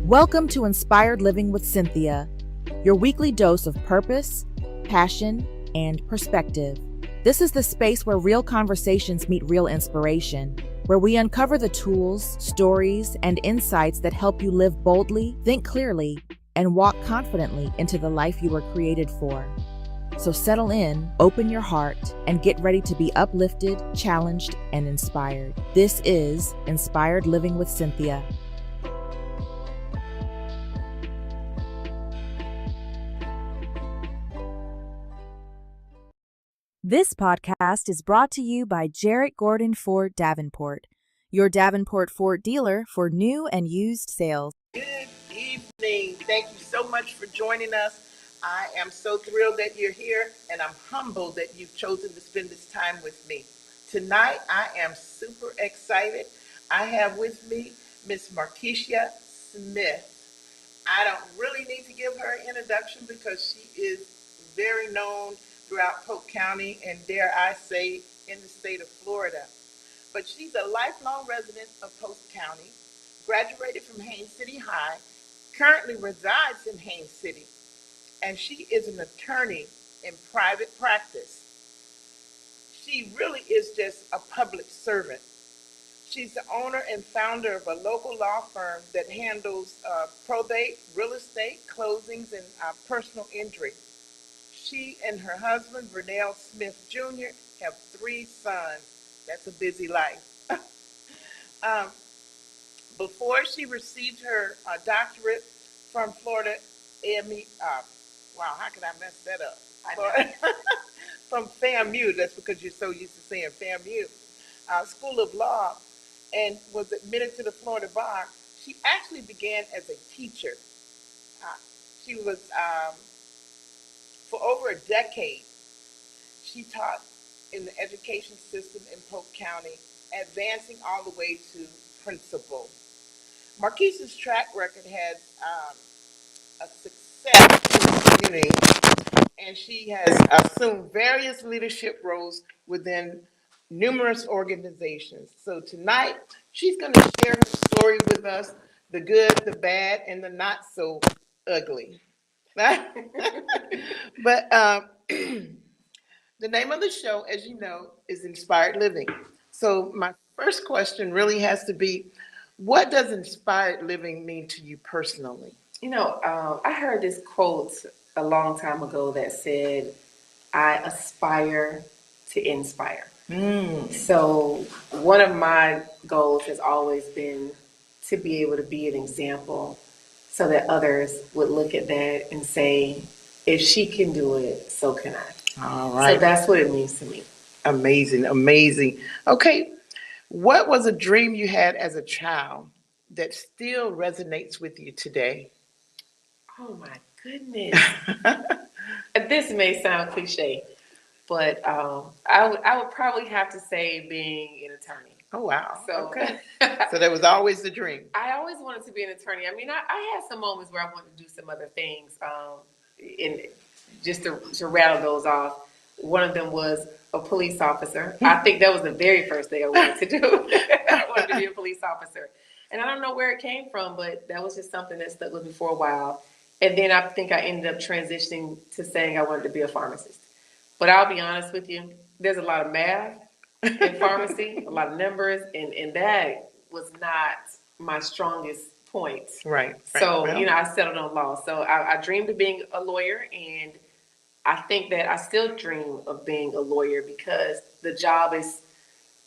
Welcome to Inspired Living with Cynthia, your weekly dose of purpose, passion, and perspective. This is the space where real conversations meet real inspiration, where we uncover the tools, stories, and insights that help you live boldly, think clearly, and walk confidently into the life you were created for. So settle in, open your heart, and get ready to be uplifted, challenged, and inspired. This is Inspired Living with Cynthia. This podcast is brought to you by Jarrett Gordon Ford Davenport, your Davenport Ford dealer for new and used sales. Good evening. Thank you so much for joining us. I am so thrilled that you're here, and I'm humbled that you've chosen to spend this time with me. Tonight, I am super excited. I have with me Miss Markeisha Smith. I don't really need to give her an introduction because she is very known throughout Polk County and, dare I say, in the state of Florida. But she's a lifelong resident of Polk County, graduated from Haines City High, currently resides in Haines City, and she is an attorney in private practice. She really is just a public servant. She's the owner and founder of a local law firm that handles probate, real estate, closings, and personal injury. She and her husband, Vernell Smith Jr., have 3 sons. That's a busy life. Before she received her doctorate from Florida AME, wow, how could I mess that up? From FAMU, that's because you're so used to saying FAMU, School of Law, and was admitted to the Florida Bar. She actually began as a teacher. She was, for over a decade, she taught in the education system in Polk County, advancing all the way to principal. Markeisha's track record has a success in the community, and she has assumed various leadership roles within numerous organizations. So tonight, she's going to share her story with us, the good, the bad, and the not so ugly. But the name of the show, as you know, is Inspired Living. So my First question really has to be, what does inspired living mean to you personally? I heard this quote a long time ago that said, I aspire to inspire. So, one of my goals has always been to be able to be an example so that others would look at that and say, if she can do it, so can I. All So, right. that's what it means to me. Amazing, amazing. Okay, what was a dream you had as a child that still resonates with you today? Oh my goodness. This may sound cliche, but I would probably have to say being an attorney. Oh, wow. So, Okay. So that was always the dream. I always wanted to be an attorney. I mean, I had some moments where I wanted to do some other things. And just to rattle those off, one of them was a police officer. I think that was the very first thing I wanted to do. I wanted to be a police officer. And I don't know where it came from, but that was just something that stuck with me for a while. And then I think I ended up transitioning to saying I wanted to be a pharmacist. But I'll be honest with you, there's a lot of math in pharmacy, a lot of numbers, and that was not my strongest point. Right. So, Well, I settled on law. So I dreamed of being a lawyer, and I think that I still dream of being a lawyer because the job is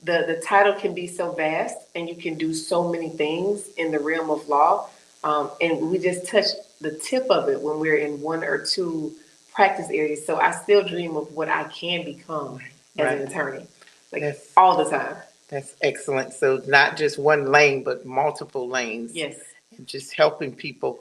the title can be so vast and you can do so many things in the realm of law. And we just touch the tip of it when we're in one or two practice areas. So I still dream of what I can become as right. an attorney, like That's all the time. that's excellent. So not just one lane, but multiple lanes. Yes. And just helping people.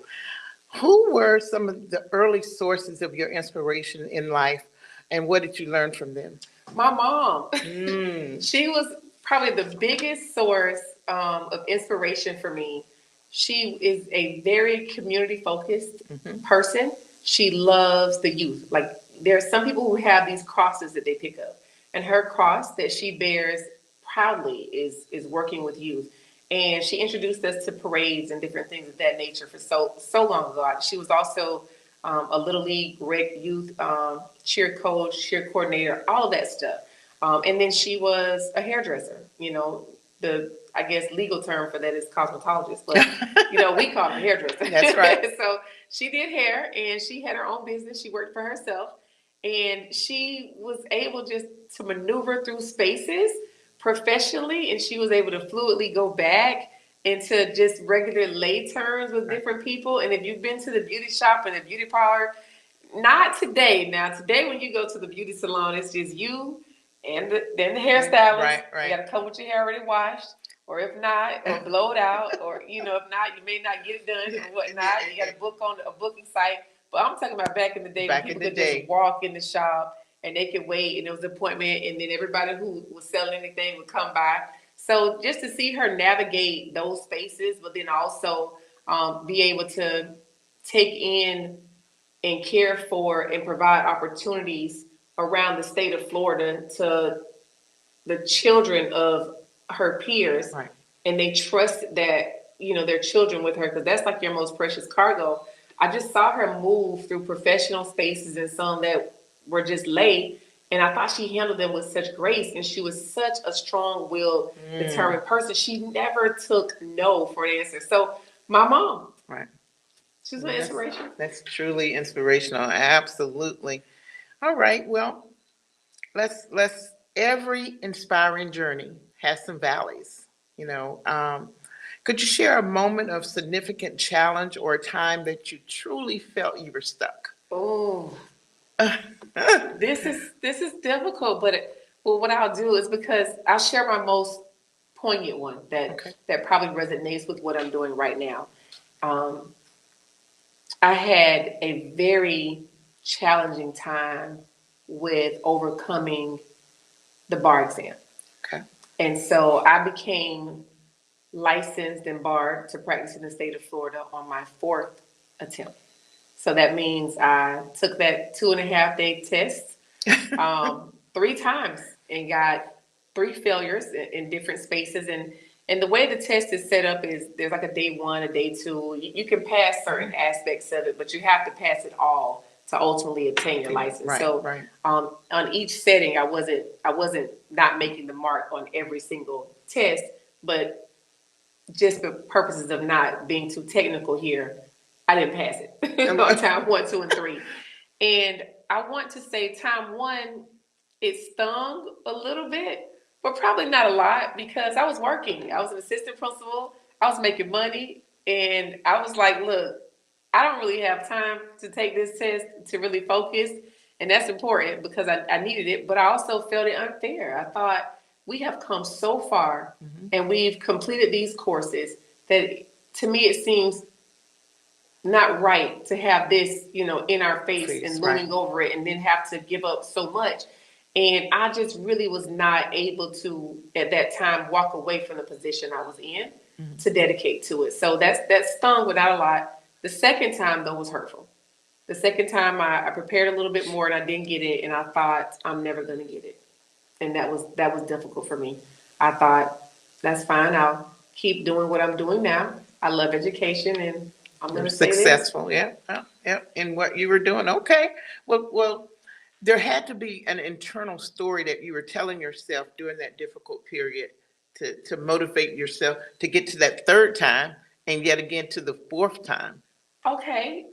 Who were some of the early sources of your inspiration in life, and what did you learn from them? My mom. Mm. She was probably the biggest source of inspiration for me. She is a very community focused person. She loves the youth. Like there are some people who have these crosses that they pick up, and her cross that she bears proudly is working with youth. And she introduced us to parades and different things of that nature for so long ago. She was also a little league rec youth cheer coach, cheer coordinator, all of that stuff. And then she was a hairdresser. The I guess legal term for that is cosmetologist, but we call her hairdresser. That's right. So she did hair, and she had her own business. She worked for herself, and she was able just to maneuver through spaces professionally, and she was able to fluidly go back into just regular lay terms with different people. And if you've been to the beauty shop and the beauty parlor, not today. Now, today when you go to the beauty salon, it's just you and then the hairstylist. Right. You got to come with your hair already washed, or if not, or blow it out, or if not, you may not get it done or whatnot. You got to book on a booking site. But I'm talking about back in the day when people could just walk in the shop and they could wait, and there was an appointment, and then everybody who was selling anything would come by. So just to see her navigate those spaces, but then also be able to take in and care for and provide opportunities around the state of Florida to the children of her peers. Right. And they trust that, their children with her, because that's like your most precious cargo. I just saw her move through professional spaces and some that were just late. And I thought she handled them with such grace. And she was such a strong-willed, determined person. She never took no for an answer. So my mom. Right. She's an inspiration. That's truly inspirational. Absolutely. All right. Well, let's every inspiring journey has some valleys. Could you share a moment of significant challenge or a time that you truly felt you were stuck? Oh, this is difficult, but what I'll do is because I'll share my most poignant one that probably resonates with what I'm doing right now. I had a very challenging time with overcoming the bar exam. Okay. And so I became licensed and barred to practice in the state of Florida on my fourth attempt. So that means I took that 2.5-day test 3 times and got 3 failures in different spaces. And the way the test is set up is there's like a day 1, a day 2. You can pass certain aspects of it, but you have to pass it all to ultimately obtain your license. Right. On each setting, I wasn't not making the mark on every single test, but just for purposes of not being too technical here, I didn't pass it on time 1, 2, and 3. And I want to say time 1, it stung a little bit, but probably not a lot because I was working. I was an assistant principal. I was making money. And I was like, look, I don't really have time to take this test to really focus. And that's important because I needed it. But I also felt it unfair. I thought we have come so far and we've completed these courses that to me it seems not right to have this, in our face and looming over it and then have to give up so much. And I just really was not able to, at that time, walk away from the position I was in to dedicate to it. So that stung without a lot. The second time, though, was hurtful. The second time I prepared a little bit more and I didn't get it. And I thought, I'm never going to get it. And that was difficult for me. I thought, that's fine. I'll keep doing what I'm doing now. I love education and I'm going to stay successful. Yeah. In what you were doing. Okay. Well, there had to be an internal story that you were telling yourself during that difficult period to motivate yourself to get to that third time and yet again to the fourth time. Okay.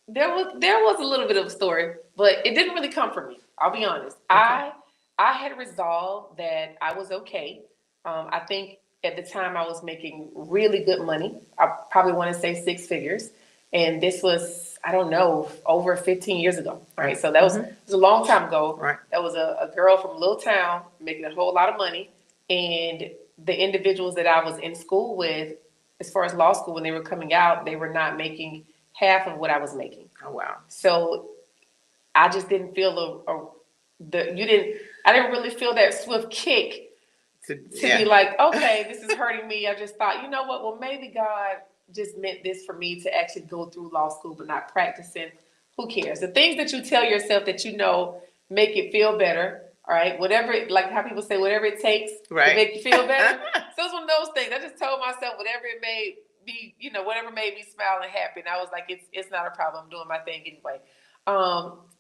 There was a little bit of a story, but it didn't really come from me. I'll be honest. Okay. I had resolved that I was okay. I think at the time I was making really good money. I probably want to say 6 figures. And this was, I don't know, over 15 years ago, right? So that was, it was a long time ago. Right. That was a girl from a little town making a whole lot of money. And the individuals that I was in school with, as far as law school, when they were coming out, they were not making half of what I was making. Oh, wow. So I just didn't feel I didn't really feel that swift kick to be like, okay, this is hurting me. I just thought, you know what? Well, maybe God just meant this for me to actually go through law school, but not practicing. Who cares? The things that you tell yourself that make it feel better. All right. Whatever, like how people say, whatever it takes to make you feel better. So it's one of those things. I just told myself whatever it may be, whatever made me smile and happy. And I was like, it's not a problem. I'm doing my thing anyway.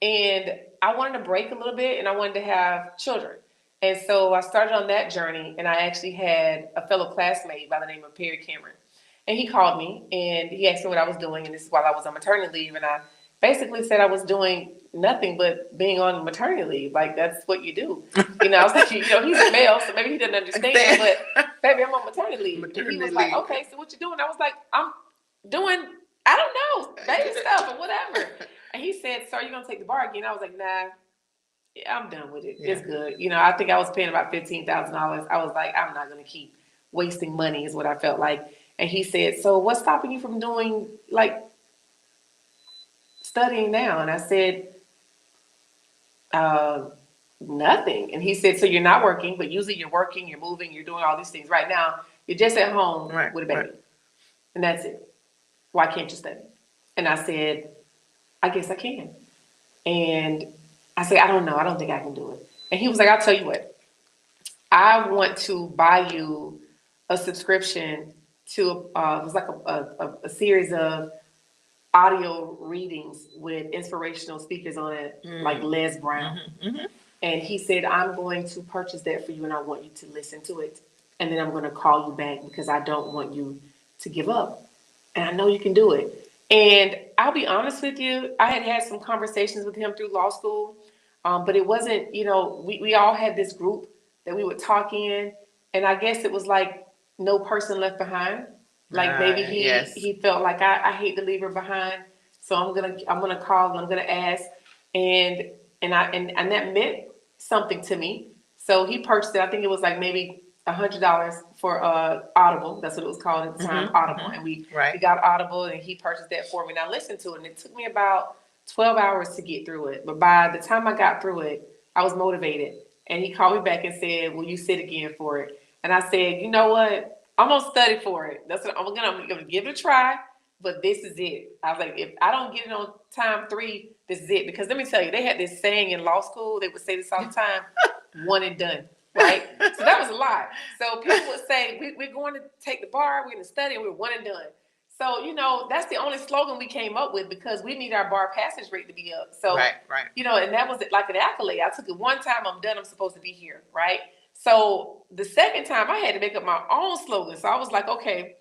And I wanted to break a little bit and I wanted to have children. And so I started on that journey and I actually had a fellow classmate by the name of Perry Cameron. And he called me and he asked me what I was doing. And this is while I was on maternity leave. And I basically said I was doing nothing but being on maternity leave. Like, that's what you do. I was like, he's a male, so maybe he didn't understand. But, baby, I'm on maternity leave. And he was like, okay, so what you doing? I was like, I'm doing, I don't know, baby stuff or whatever. And he said, so are you going to take the bar again? I was like, nah, yeah, I'm done with it. Yeah. It's good. I think I was paying about $15,000. I was like, I'm not going to keep wasting money is what I felt like. And he said, so what's stopping you from doing, like, studying now? And I said, nothing. And he said, so you're not working, but usually you're working, you're moving, you're doing all these things. Right now, you're just at home with a baby. Right. And that's it. Why can't you study? And I said, I guess I can. And I said, I don't know. I don't think I can do it. And he was like, I'll tell you what. I want to buy you a subscription to it was like a series of audio readings with inspirational speakers on it, like Les Brown. And he said, I'm going to purchase that for you and I want you to listen to it. And then I'm going to call you back because I don't want you to give up. And I know you can do it. And I'll be honest with you, I had some conversations with him through law school, but it wasn't, we all had this group that we would talk in. And I guess it was like no person left behind. Like maybe he felt like I hate to leave her behind, so I'm gonna call and I'm gonna ask, and that meant something to me. So he purchased it. I think it was like maybe $100 for Audible. That's what it was called at the time, Audible. And we got Audible, and he purchased that for me. And I listened to it, and it took me about 12 hours to get through it. But by the time I got through it, I was motivated. And he called me back and said, "Will you sit again for it?" And I said, "You know what? I'm gonna study for it. That's what I'm gonna give it a try, but this is it." I was like, if I don't get it on time 3, this is it. Because let me tell you, they had this saying in law school, they would say this all the time, one and done, right? So that was a lie. So people would say, we're going to take the bar, we're gonna study, and we're one and done. So, that's the only slogan we came up with because we need our bar passage rate to be up. So, and that was like an accolade. I took it one time, I'm done, I'm supposed to be here, right? So the second time I had to make up my own slogan. So I was like, okay,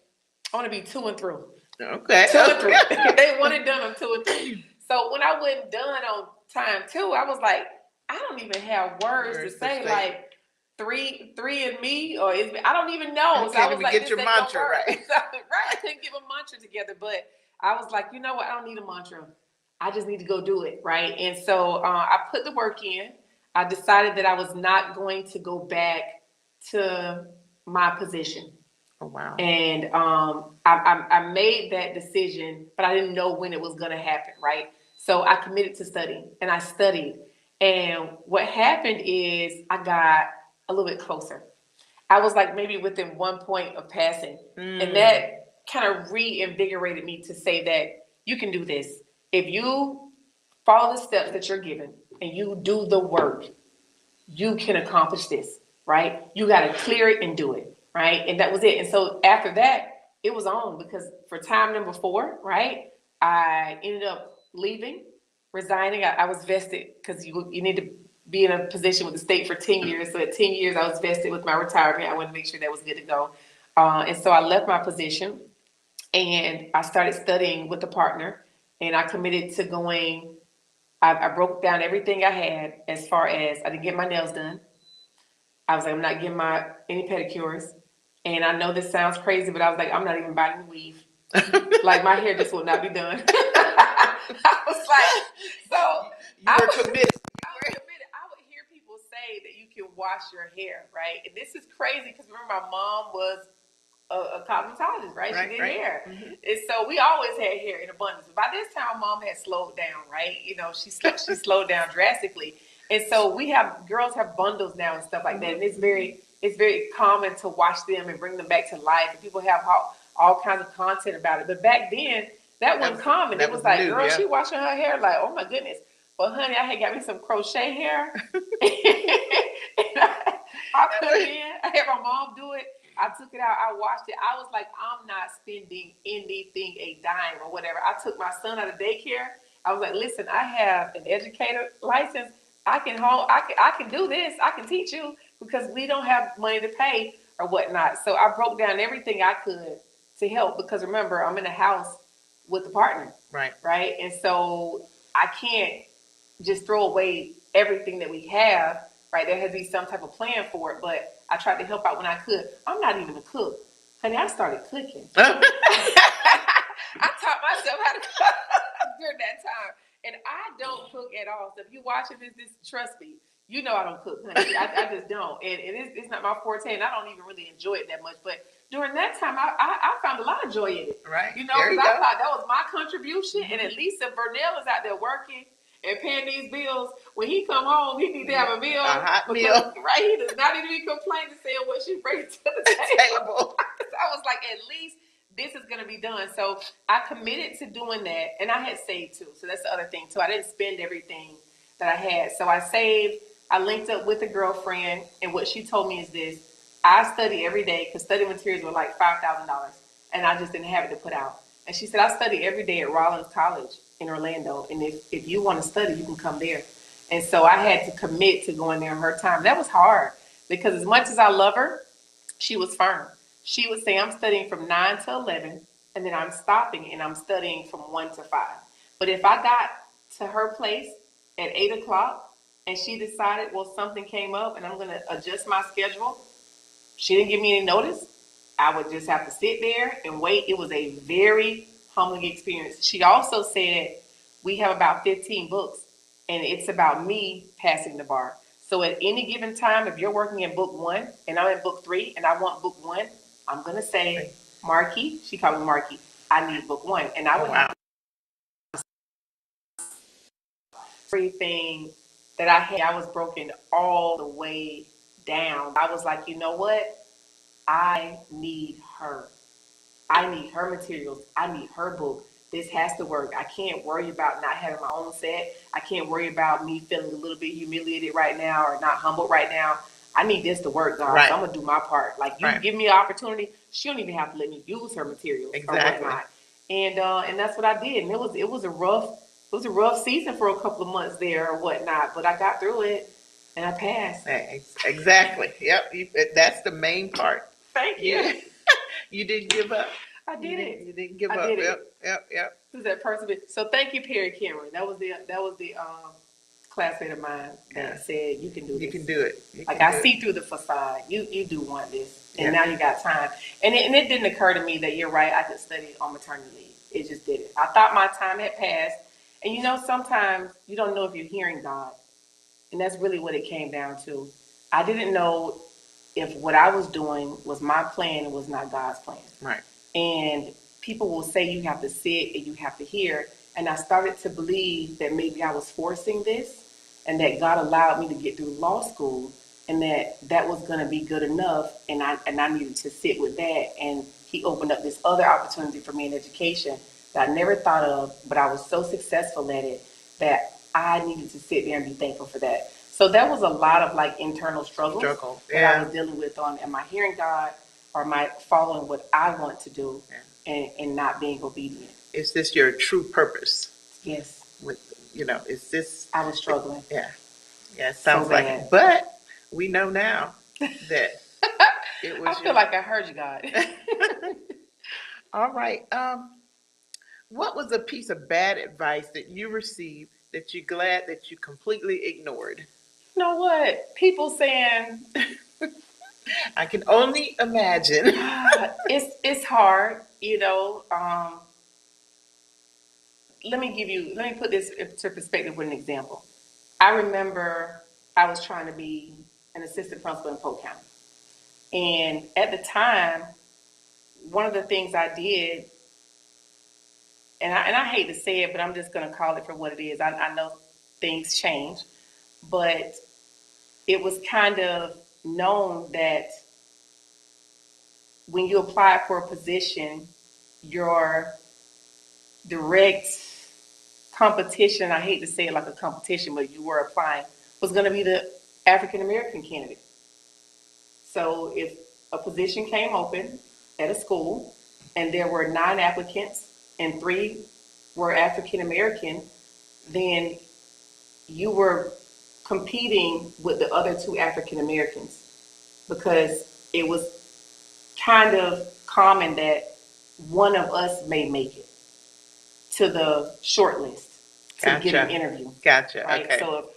I want to be 2 and through. Okay. 2 and 3. They wanted done on 2 and 3. So when I wasn't done on time 2, I was like, I don't even have words to say like three and me, or I don't even know. So I was like, get your mantra right. Right. I couldn't give a mantra together, but I was like, you know what? I don't need a mantra. I just need to go do it, right? And so I put the work in. I decided that I was not going to go back to my position. Oh, wow. And I made that decision, but I didn't know when it was going to happen, right? So I committed to studying, and I studied. And what happened is I got a little bit closer. I was like maybe within 1 point of passing. And that kind of reinvigorated me to say that you can do this. If you follow the steps that you're given and you do the work, you can accomplish this, right? You got to clear it and do it, right? And that was it. And so after that, it was on, because for time number 4, right, I ended up leaving, resigning. I was vested, because you need to be in a position with the state for 10 years. So at 10 years, I was vested with my retirement. I wanted to make sure that was good to go. And so I left my position and I started studying with a partner, and I committed to going. I broke down everything I had, as far as I didn't get my nails done. I was like, I'm not getting any pedicures. And I know this sounds crazy, but I was like, I'm not even buying a weave. Like, my hair just will not be done. I was like, so you were committed. I would hear people say that you can wash your hair, right? And this is crazy, because remember, my mom was a cosmetologist, right? She did hair. And so we always had hair in abundance. But by this time, mom had slowed down, right? You know, she slowed down drastically. And so girls have bundles now and stuff like that. And it's very common to watch them and bring them back to life. And people have all kinds of content about it. But back then, that wasn't common. It was like, new, girl, she washing her hair, like, oh my goodness. But honey, I had got me some crochet hair. And I put it in. I had my mom do it. I took it out. I washed it. I was like, I'm not spending anything, a dime or whatever. I took my son out of daycare. I was like, listen, I have an educator license. I can do this. I can teach you, because we don't have money to pay or whatnot. So I broke down everything I could to help, because remember, I'm in a house with a partner. Right. And so I can't just throw away everything that we have. Right. There has to be some type of plan for it. But I tried to help out when I could. I'm not even a cook. Honey, I started cooking. I taught myself how to cook during that time. And I don't cook at all. So if you're watching this, trust me, you know I don't cook, honey. I just don't. And it's not my forte, and I don't even really enjoy it that much. But during that time, I found a lot of joy in it. Right. You know, because I thought that was my contribution. And at least if Vernell is out there working and paying these bills, when he come home, he needs to have a meal. A hot meal. Right? He does not need to be complaining, saying what she brings to the table. I was like, at least this is going to be done. So I committed to doing that, and I had saved too. So that's the other thing too. I didn't spend everything that I had. So I saved. I linked up with a girlfriend, and what she told me is this: I study every day, because study materials were like $5,000, and I just didn't have it to put out. And she said, I study every day at Rollins College in Orlando, and if you want to study, you can come there. And so I had to commit to going there in her time. That was hard, because as much as I love her, she was firm. She would say, I'm studying from 9 to 11, and then I'm stopping, and I'm studying from 1 to 5. But if I got to her place at 8 o'clock and she decided, well, something came up and I'm going to adjust my schedule, she didn't give me any notice. I would just have to sit there and wait. It was a very humbling experience. She also said, we have about 15 books, and it's about me passing the bar. So at any given time, if you're working in book 1 and I'm in book 3 and I want book 1, I'm going to say, Marky, she called me Marky, I need book 1. And I would have everything that I had. I was broken all the way down. I was like, you know what? I need her. I need her materials. I need her book. This has to work. I can't worry about not having my own set. I can't worry about me feeling a little bit humiliated right now or not humbled right now. I need this to work, God. Right. So I'm going to do my part. Like, you give me an opportunity, she don't even have to let me use her materials or whatnot. And that's what I did. And it was a rough season for a couple of months there or whatnot, but I got through it. And I passed. Exactly. Yep. That's the main part. Thank you. You didn't give up. I did it. You didn't give I up. did it. Yep. Who's that person? So thank you, Perry Cameron. That was the classmate of mine that said you can do this. You can do it. Like I see through the facade. You do want this, and now you got time. And it didn't occur to me that you're right. I could study on maternity leave. It just didn't. I thought my time had passed. And sometimes you don't know if you're hearing God, and that's really what it came down to. I didn't know if what I was doing was my plan and was not God's plan. Right. And people will say you have to sit and you have to hear. And I started to believe that maybe I was forcing this and that God allowed me to get through law school and that was going to be good enough. And I needed to sit with that. And he opened up this other opportunity for me in education that I never thought of, but I was so successful at it that I needed to sit there and be thankful for that. So that was a lot of like internal struggles that I was dealing with on, am I hearing God or am I following what I want to do and not being obedient? Is this your true purpose? Yes. Is this? I was struggling. Yeah. Yeah, it sounds so like it. But we know now that it was I feel like I heard you, God. All right. What was a piece of bad advice that you received that you're glad that you completely ignored? You know what? People saying I can only imagine. It's hard, let me put this into perspective with an example. I remember I was trying to be an assistant principal in Polk County. And at the time, one of the things I did, and I hate to say it, but I'm just going to call it for what it is. I know things change, but it was kind of known that when you apply for a position, your direct competition, I hate to say it like a competition, but you were applying, was going to be the African American candidate. So if a position came open at a school and there were 9 applicants and 3 were African American, then you were competing with the other 2 African Americans because it was kind of common that one of us may make it to the short list to get an interview. Gotcha. Right? Okay. So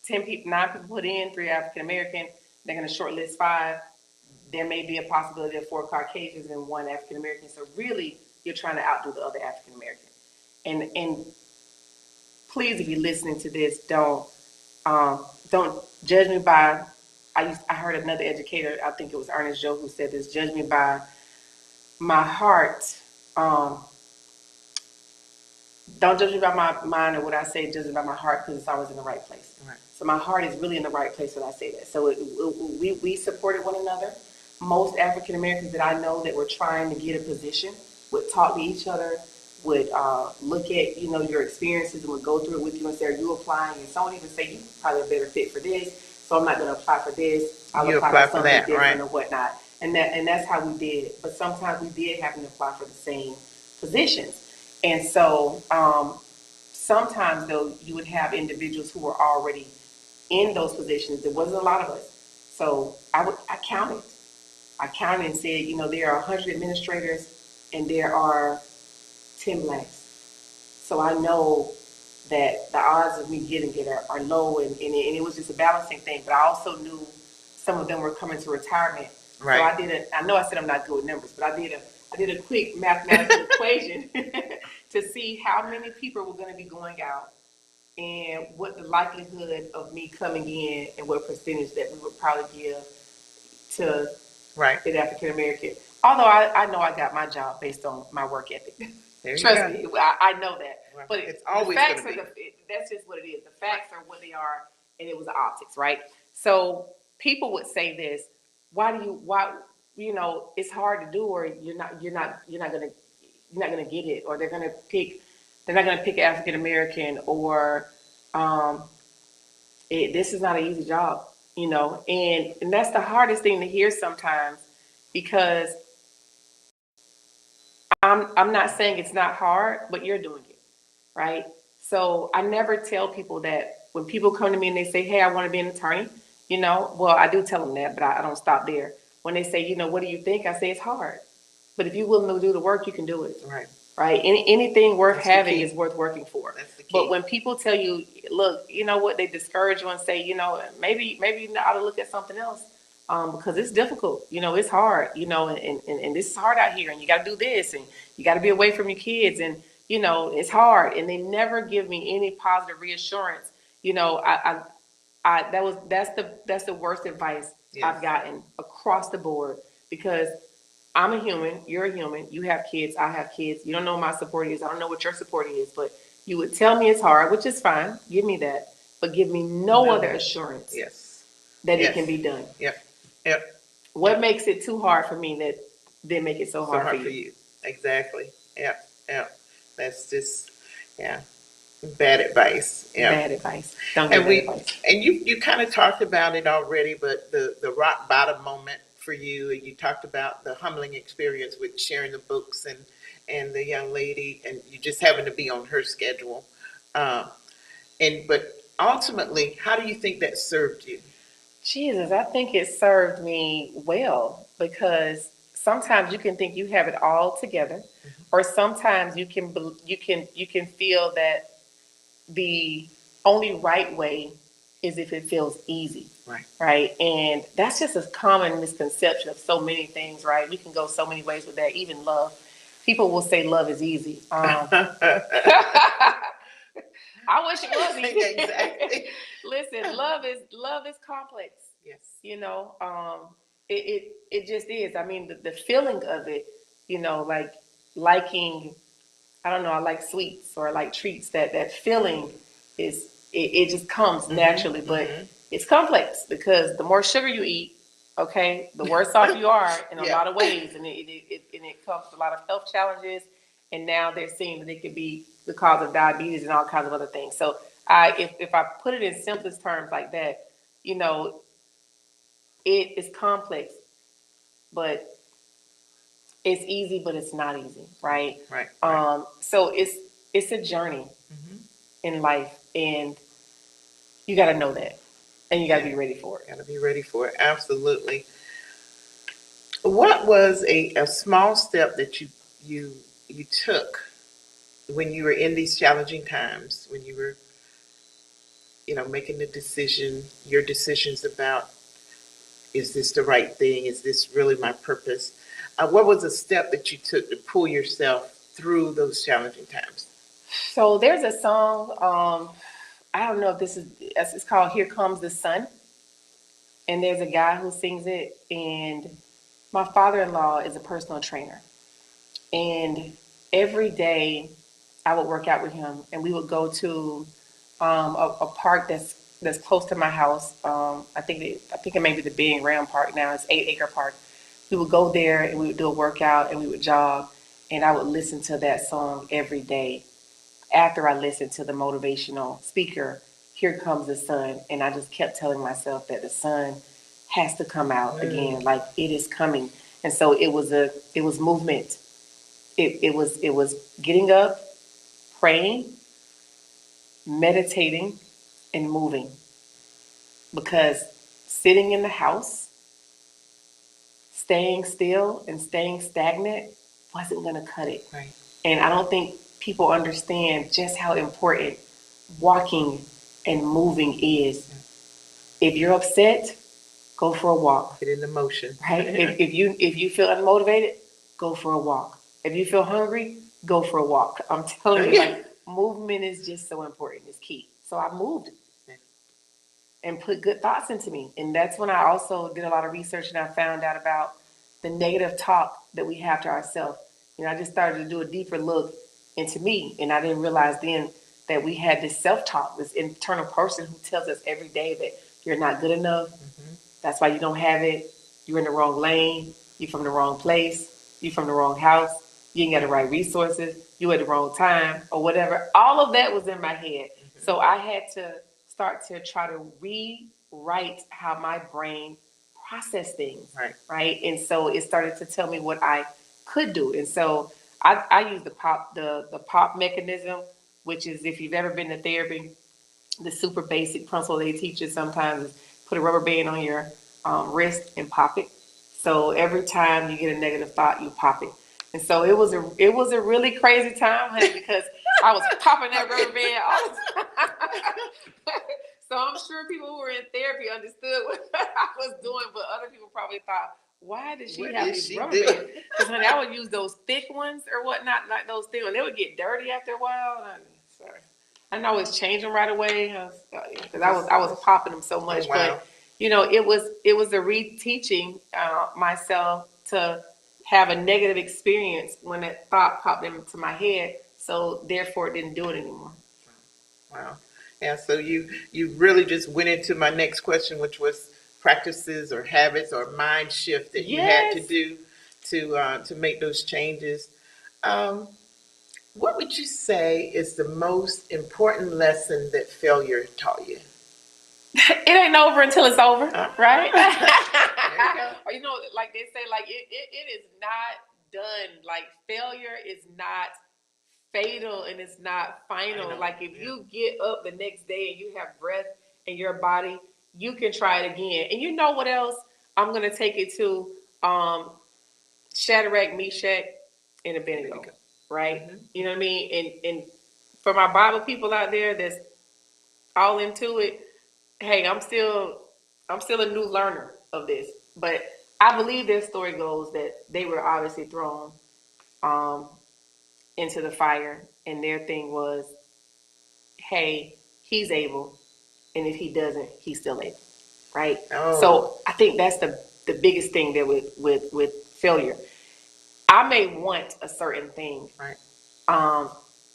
if 9 people put in, 3 African American, they're going to shortlist 5. There may be a possibility of 4 Caucasians and 1 African American. So really, you're trying to outdo the other African American. And please, if you're listening to this, don't judge me by. I heard another educator, I think it was Ernest Joe, who said this: judge me by my heart. Don't judge me by my mind or what I say. Judge me by my heart, because it's always in the right place. Right. So my heart is really in the right place when I say that. So we supported one another. Most African Americans that I know that were trying to get a position would talk to each other, would look at your experiences and would go through it with you and say, "Are you applying?" And someone even say, "You probably a better fit for this, so I'm not going to apply for this. I'll apply for something that, different or whatnot." And that's how we did it. But sometimes we did have to apply for the same positions. And so sometimes, though, you would have individuals who were already in those positions. There wasn't a lot of us. So I counted. I counted and said, there are 100 administrators and there are 10 blacks. So I know that the odds of me getting it are low, and it was just a balancing thing. But I also knew some of them were coming to retirement. Right. So I know I said I'm not good with numbers, but I did a quick mathematical equation to see how many people were going to be going out and what the likelihood of me coming in and what percentage that we would probably give to an African American. Although I know I got my job based on my work ethic. Trust me, I know that. Right. But it's always the facts that's just what it is. The facts are what they are, and it was the optics, right? So people would say this: why it's hard to do, or you're not gonna get it, or they're not gonna pick African American, or this is not an easy job, and that's the hardest thing to hear sometimes, because I'm not saying it's not hard, but you're doing it, right? So I never tell people that when people come to me and they say, hey, I want to be an attorney, well, I do tell them that, but I don't stop there. When they say, what do you think? I say it's hard. But if you're willing to do the work, you can do it. Right. Right? Anything worth having is worth working for. That's the key. But when people tell you, look, you know what, they discourage you and say, maybe you ought to look at something else. Because it's difficult, it's hard, and this is hard out here, and you got to do this, and you got to be away from your kids, and it's hard, and they never give me any positive reassurance. That's the worst advice I've gotten across the board, because I'm a human, you're a human, you have kids, I have kids. You don't know what my support is, I don't know what your support is, but you would tell me it's hard, which is fine. Give me that, but give me no other assurance that it can be done. Yep. What makes it too hard for me that didn't make it so hard for you? Exactly. Yep. That's just, bad advice. Bad advice. Don't give bad advice. And you kind of talked about it already, but the rock bottom moment for you, and you talked about the humbling experience with sharing the books and the young lady, and you just having to be on her schedule. But ultimately, how do you think that served you? Jesus, I think it served me well, because sometimes you can think you have it all together, or sometimes you can feel that the only right way is if it feels easy. Right. And that's just a common misconception of so many things, right? We can go so many ways with that, even love. People will say love is easy. I wish it was easy. Exactly. Listen, love is complex. Yes. It just is. I mean, the feeling of it, like liking, I don't know, I like sweets or I like treats. That feeling it just comes naturally, but it's complex, because the more sugar you eat, okay, the worse off you are in a lot of ways, and it comes with a lot of health challenges. And now they're seeing that it could be the cause of diabetes and all kinds of other things. So if I put it in simplest terms like that, it is complex, but it's easy, but it's not easy, right? Right. So it's a journey in life, and you got to know that, and you got to be ready for it. Got to be ready for it. Absolutely. What was a small step that you took when you were in these challenging times, when you were, making your decisions about, is this the right thing? Is this really my purpose? What was a step that you took to pull yourself through those challenging times? So there's a song, I don't know if it's called Here Comes the Sun. And there's a guy who sings it, and my father-in-law is a personal trainer. And every day I would work out with him, and we would go to a park that's close to my house. I think it may be the Big Ram Park now. It's 8-acre park. We would go there and we would do a workout and we would jog, and I would listen to that song every day after I listened to the motivational speaker, Here Comes the Sun. And I just kept telling myself that the sun has to come out again, like it is coming. And so it was movement. It was getting up, praying, meditating, and moving. Because sitting in the house, staying still and staying stagnant wasn't going to cut it. Right. And I don't think people understand just how important walking and moving is. If you're upset, go for a walk. Get into motion. Right? If you feel unmotivated, go for a walk. If you feel hungry, go for a walk. I'm telling you, like, movement is just so important. It's key. So I moved and put good thoughts into me. And that's when I also did a lot of research, and I found out about the negative talk that we have to ourselves. I just started to do a deeper look into me, and I didn't realize then that we had this self-talk, this internal person who tells us every day that you're not good enough. That's why you don't have it. You're in the wrong lane. You're from the wrong place. You're from the wrong house. You ain't got the right resources. You at the wrong time, or whatever. All of that was in my head. So I had to start to try to rewrite how my brain processed things. Right. And so it started to tell me what I could do. And so I use the pop mechanism, which is, if you've ever been to therapy, the super basic principle they teach you sometimes is put a rubber band on your wrist and pop it. So every time you get a negative thought, you pop it. And so it was a really crazy time, honey, because I was popping that rubber band all the time. So I'm sure people who were in therapy understood what I was doing, but other people probably thought, why does she have these rubber bands? Because honey, I would use those thick ones or whatnot, like those thin ones. They would get dirty after a while. Sorry. I didn't always change them right away because I was popping them so much. Oh, wow. But it was a reteaching myself to have a negative experience when that thought popped into my head. So therefore, it didn't do it anymore. Wow. Yeah. So you really just went into my next question, which was practices or habits or mind shift that you had to do to make those changes. Um, What would you say is the most important lesson that failure taught you? It ain't over until it's over, right? Or like they say, like it is not done. Like failure is not fatal and it's not final. Like if you get up the next day and you have breath in your body, you can try it again. And you know what else? I'm gonna take it to Shadrach, Meshach, and Abednego, right? Mm-hmm. You know what I mean? And for my Bible people out there that's all into it, hey, I'm still a new learner of this. But I believe their story goes that they were obviously thrown um, into the fire, and their thing was, hey, he's able, and if he doesn't, he's still able, right? Oh. So I think that's the biggest thing that with failure. I may want a certain thing, right?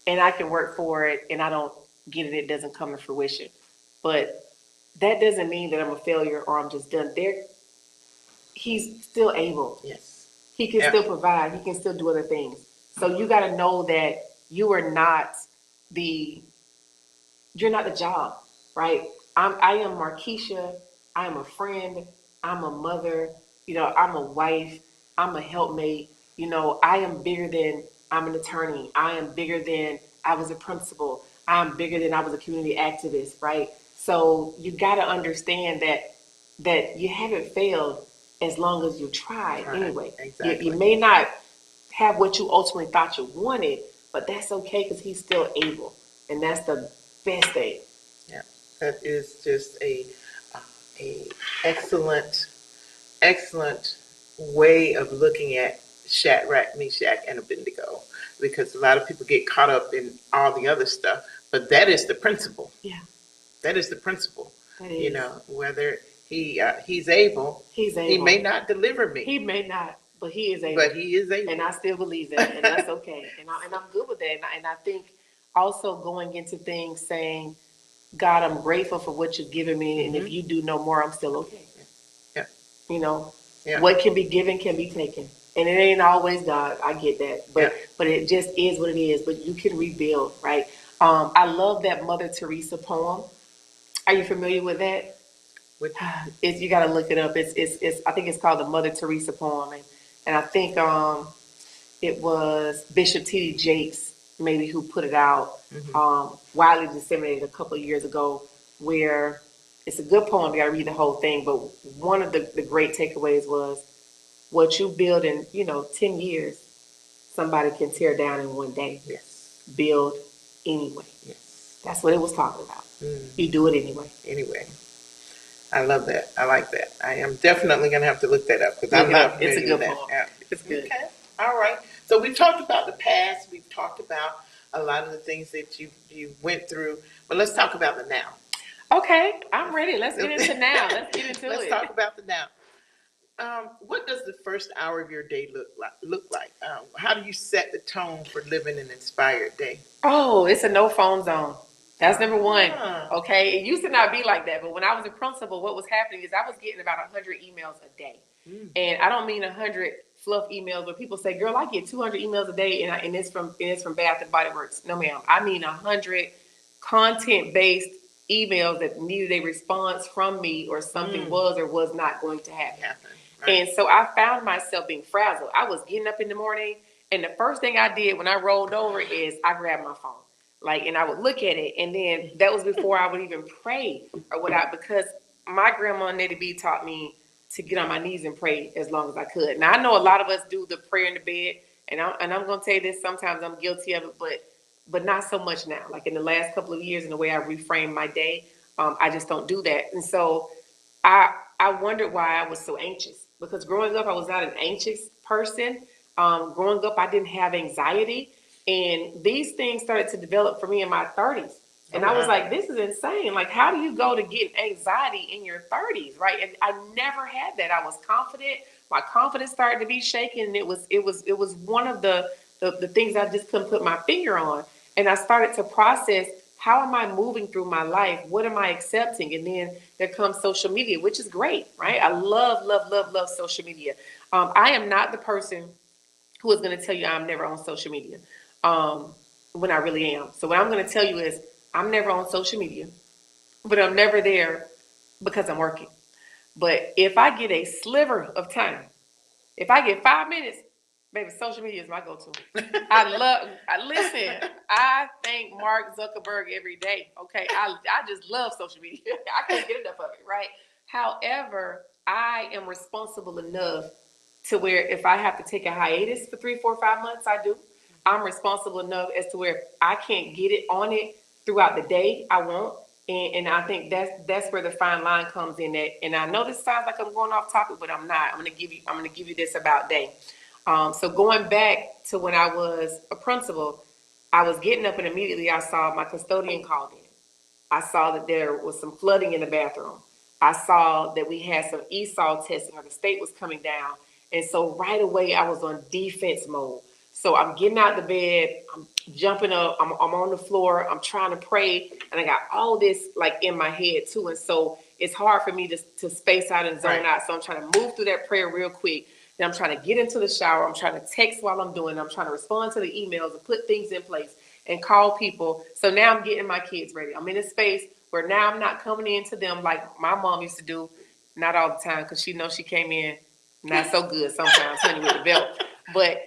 And I can work for it, and I don't get it. It doesn't come to fruition, but that doesn't mean that I'm a failure or I'm just done. He's still able. Yes, he can still provide. He can still do other things. So you got to know that you are not the you're not the job, right? I am Markeisha. I am a friend. I'm a mother. I'm a wife. I'm a helpmate. I am bigger than I'm an attorney. I am bigger than I was a principal. I'm bigger than I was a community activist, right? So you got to understand that you haven't failed as long as you tried. Right. Anyway. Exactly. You may not have what you ultimately thought you wanted, but that's okay because he's still able, and that's the best thing. Yeah, that is just a excellent way of looking at Shadrach, Meshach, and Abednego, because a lot of people get caught up in all the other stuff, but that is the principle. Yeah, that is the principle. That is. Whether he's able, he may not deliver me. He may not, but he is able. But he is able, and I still believe that, and that's okay. and I'm good with that. And I think also going into things saying, God, I'm grateful for what you've given me, and if you do no more, I'm still okay. Yeah. What can be given can be taken, and it ain't always God. I get that, but it just is what it is. But you can rebuild, right? I love that Mother Teresa poem. Are you familiar with that? You got to look it up. It's I think it's called the Mother Teresa poem, and I think it was Bishop T.D. Jakes maybe who put it out, widely disseminated a couple of years ago, where it's a good poem. You got to read the whole thing, but one of the great takeaways was what you build in 10 years, somebody can tear down in one day. Yes. Build anyway. Yes. That's what it was talking about. You do it anyway. Anyway. I love that. I like that. I am definitely going to have to look that up because I'm not familiar with that. It's a good poem. Yeah. It's good. Okay. All right. So we've talked about the past. We've talked about a lot of the things that you went through. But let's talk about the now. Okay. I'm ready. Let's get into now. Let's talk about the now. What does the first hour of your day look like? How do you set the tone for living an inspired day? Oh, it's a no phone zone. That's number one. Okay. It used to not be like that, but when I was a principal, what was happening is I was getting about 100 emails a day. And I don't mean 100 fluff emails where people say, girl, I get 200 emails a day and it's from Bath and Body Works. No, ma'am. I mean 100 content-based emails that needed a response from me or something was or was not going to happen. Right. And so I found myself being frazzled. I was getting up in the morning, and the first thing I did when I rolled over is I grabbed my phone. Like, and I would look at it, and then that was before I would even pray or whatnot, because my grandma Nettie B taught me to get on my knees and pray as long as I could. Now I know a lot of us do the prayer in the bed, and I'm gonna tell you this. Sometimes I'm guilty of it, but not so much now. Like in the last couple of years, in the way I reframe my day, I just don't do that. And so I wondered why I was so anxious, because growing up I was not an anxious person. Growing up I didn't have anxiety, and these things started to develop for me in my 30s. And I was like, this is insane. Like, how do you go to get anxiety in your 30s, right? And I never had that. I was confident. My confidence started to be shaken, and it was one of the things I just couldn't put my finger on. And I started to process, how am I moving through my life? What am I accepting? And then there comes social media, which is great, right? I love social media. I am not the person who is going to tell you I'm never on social media, when I really am. So what I'm going to tell you is, I'm never on social media, but I'm never there because I'm working. But if I get a sliver of time, if I get 5 minutes, baby, social media is my go-to. Listen, I thank Mark Zuckerberg every day. Okay. I just love social media. I can't get enough of it, right? However, I am responsible enough to where if I have to take a hiatus for 3, 4, 5 months, I do. I'm responsible enough as to where if I can't get it on it throughout the day, I won't. And I think that's where the fine line comes in. That, and I know this sounds like I'm going off topic, but I'm not. I'm gonna give you this about day. So going back to when I was a principal, I was getting up and immediately I saw my custodian called in. I saw that there was some flooding in the bathroom. I saw that we had some ESOL testing, or the state was coming down. And so right away I was on defense mode. So I'm getting out of the bed, I'm jumping up, I'm on the floor, I'm trying to pray, and I got all this like in my head too. And so it's hard for me to space out and zone out. So I'm trying to move through that prayer real quick. Then I'm trying to get into the shower. I'm trying to text while I'm doing it. I'm trying to respond to the emails and put things in place and call people. So now I'm getting my kids ready. I'm in a space where now I'm not coming in to them like my mom used to do, not all the time, because she knows she came in not so good sometimes, honey, with the belt. But,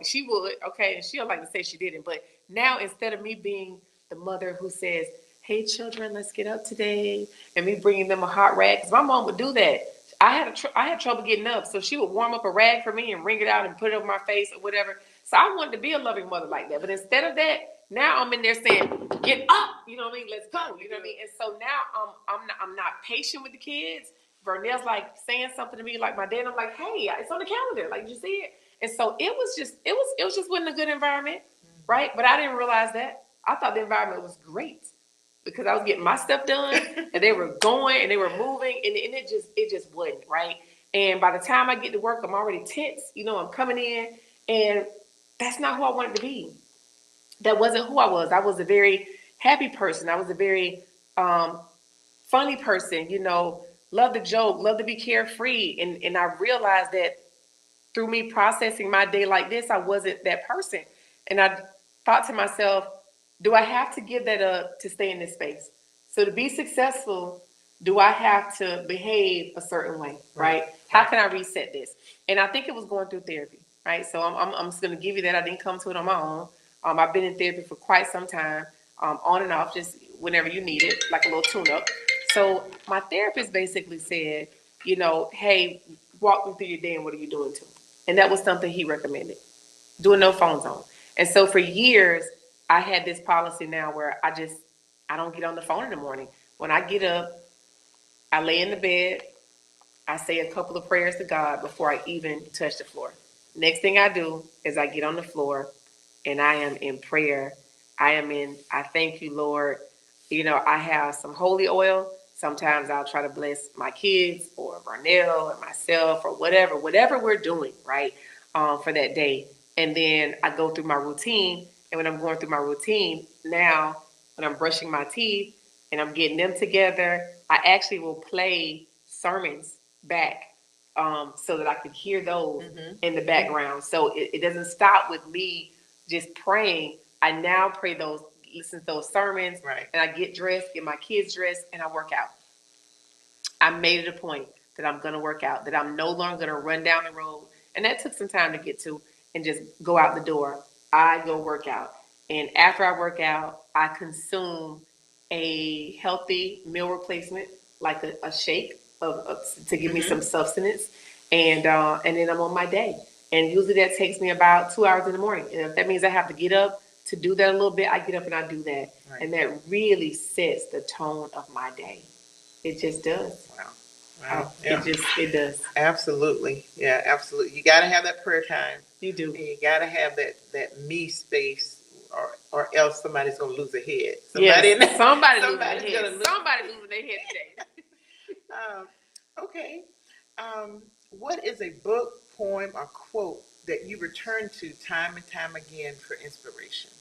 she would, okay, and she'll like to say she didn't. But now, instead of me being the mother who says, hey, children, let's get up today, and me bringing them a hot rag, because my mom would do that. I had trouble getting up, so she would warm up a rag for me and wring it out and put it over my face or whatever. So I wanted to be a loving mother like that. But instead of that, now I'm in there saying, get up, you know what I mean? Let's go, you know what I mean? And so now I'm not patient with the kids. Vernell's like saying something to me like my dad. I'm like, hey, it's on the calendar. Like, you see it? And so it was just wasn't a good environment, right? But I didn't realize that. I thought the environment was great because I was getting my stuff done and they were going and they were moving and it just wasn't, right? And by the time I get to work, I'm already tense. I'm coming in and that's not who I wanted to be. That wasn't who I was. I was a very happy person. I was a very funny person, love to joke, love to be carefree. And I realized that through me processing my day like this, I wasn't that person. And I thought to myself, do I have to give that up to stay in this space? So to be successful, do I have to behave a certain way, right? How can I reset this? And I think it was going through therapy, right? So I'm just going to give you that. I didn't come to it on my own. I've been in therapy for quite some time, on and off, just whenever you need it, like a little tune-up. So my therapist basically said, hey, walk me through your day and what are you doing to? And that was something he recommended, doing no phone zone. And so for years, I had this policy now where I don't get on the phone in the morning. When I get up, I lay in the bed, I say a couple of prayers to God before I even touch the floor. Next thing I do is I get on the floor and I am in prayer. I thank you, Lord. I have some holy oil. Sometimes I'll try to bless my kids or Vernell or myself or whatever we're doing, right, for that day. And then I go through my routine. And when I'm going through my routine, now when I'm brushing my teeth and I'm getting them together, I actually will play sermons back so that I can hear those in the background. So it doesn't stop with me just praying. I now pray those, listen to those sermons, and I get dressed, get my kids dressed, and I work out. I made it a point that I'm going to work out, that I'm no longer going to run down the road. And that took some time to get to and just go out the door. I go work out. And after I work out, I consume a healthy meal replacement, like a shake to give me some substance, and then I'm on my day. And usually that takes me about 2 hours in the morning. And if that means I have to get up to do that a little bit, I get up and I do that, and that really sets the tone of my day. It just does. Wow. Wow. Yeah. It does. Absolutely. Yeah, absolutely. You got to have that prayer time. You do. And you got to have that me space, or else somebody's going to lose a head. Somebody's losing their head today. Okay. What is a book, poem, or quote that you return to time and time again for inspiration?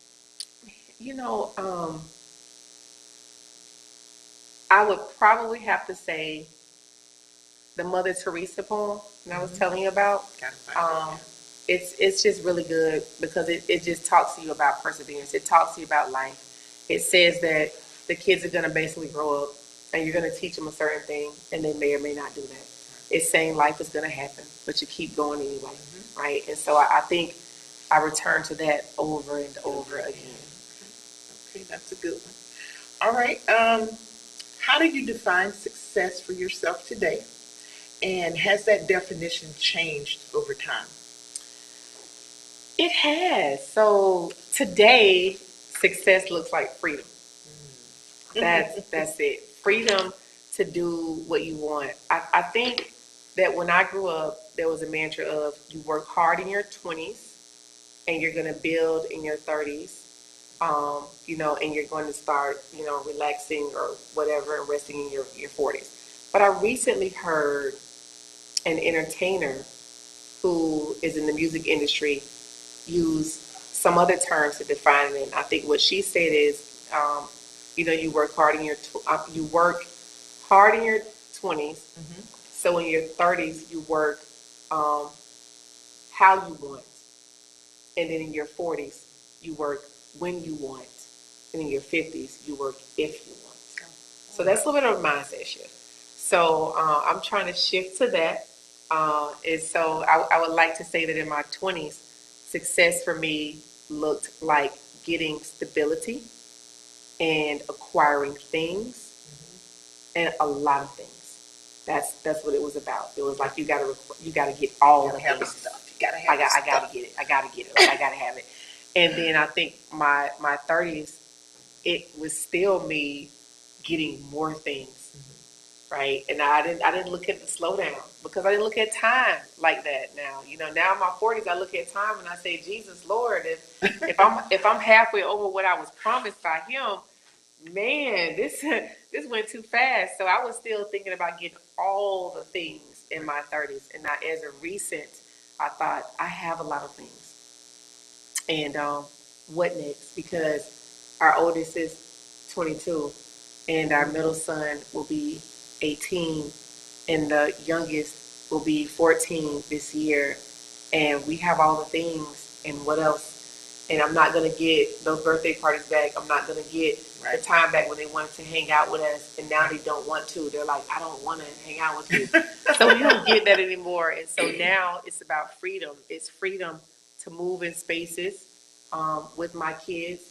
I would probably have to say the Mother Teresa poem that I was telling you about. It's just really good because it just talks to you about perseverance. It talks to you about life. It says that the kids are going to basically grow up and you're going to teach them a certain thing and they may or may not do that. It's saying life is going to happen, but you keep going anyway, right? And so I think I return to that over and over again. Okay, that's a good one. All right. How do you define success for yourself today? And has that definition changed over time? It has. So today, success looks like freedom. That's it. Freedom to do what you want. I think that when I grew up, there was a mantra of you work hard in your 20s and you're going to build in your 30s. And you're going to start, relaxing or whatever and resting in your 40s. But I recently heard an entertainer who is in the music industry use some other terms to define it. And I think what she said is, you work hard in your 20s. So in your 30s, you work how you want, and then in your 40s, you work when you want, and in your 50s, you work if you want. So that's a little bit of a mindset shift. So I'm trying to shift to that. And so I would like to say that in my 20s, success for me looked like getting stability and acquiring things and a lot of things. That's what it was about. It was like you gotta get all the stuff. You gotta have I gotta get it. I gotta get it. Like, I gotta have it. And then I think my 30s, it was still me getting more things, right? And I didn't look at the slowdown because I didn't look at time like that. Now now in my 40s, I look at time and I say, Jesus Lord, if I'm halfway over what I was promised by Him, man, this went too fast. So I was still thinking about getting all the things in my 30s, and now as a recent, I thought I have a lot of things. And what next? Because our oldest is 22, and our middle son will be 18, and the youngest will be 14 this year. And we have all the things, and what else? And I'm not going to get those birthday parties back. I'm not going to get the time back when they wanted to hang out with us, and now they don't want to. They're like, I don't want to hang out with you. So we don't get that anymore. And so now it's about freedom. It's freedom to move in spaces with my kids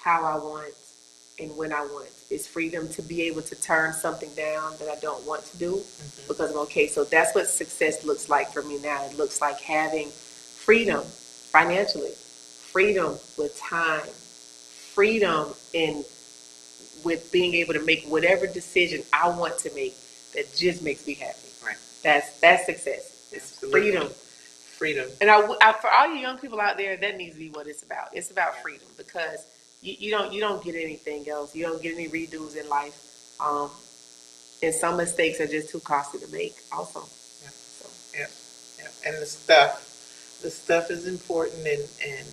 how I want and when I want. It's freedom to be able to turn something down that I don't want to do because I'm okay. So that's what success looks like for me now. It looks like having freedom financially, freedom with time, freedom with being able to make whatever decision I want to make that just makes me happy. Right. That's success. It's freedom. Freedom. And for all you young people out there, that needs to be what it's about. It's about freedom because you don't get anything else. You don't get any redos in life. And some mistakes are just too costly to make also. Yeah. So. Yeah. And the stuff is important, and